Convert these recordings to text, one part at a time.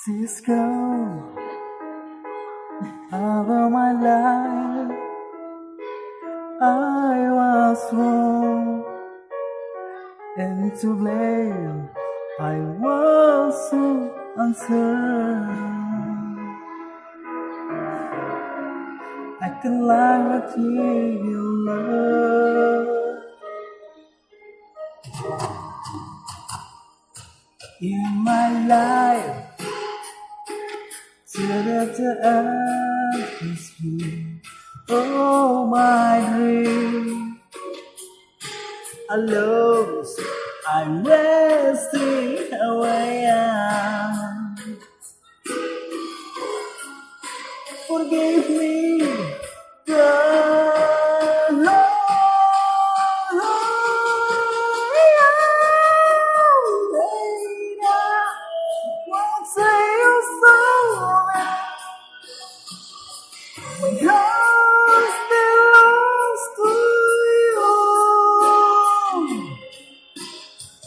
She's gone out of my life. I was wrong and to blame. I was so uncertain. I can lie with you, love. In my life, till the atmosphere, oh my dream, I lost, I'm wasting away. Forgive me, God. Because belongs to you,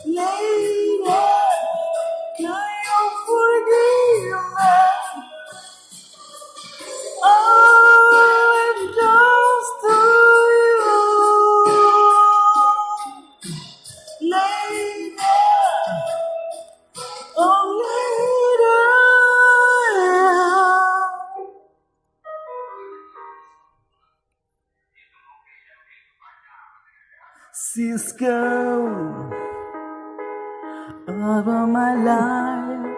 lady. Can you forgive me? All it does to you, lady. Oh, lady. She's gone out of my life.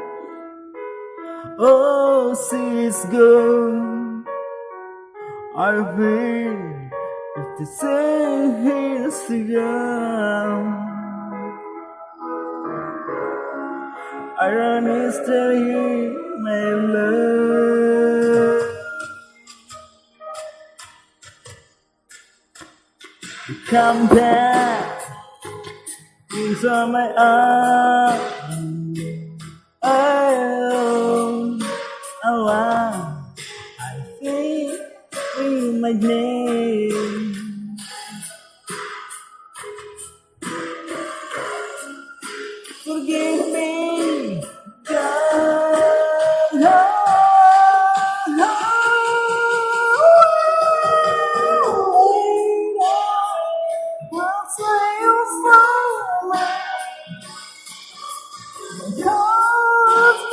Oh, she's gone. I feel if the same is gone. I run history, my love. Come back into my arms. Oh, I think in my name. Forgive me, God. I'll say you so well. Because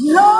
No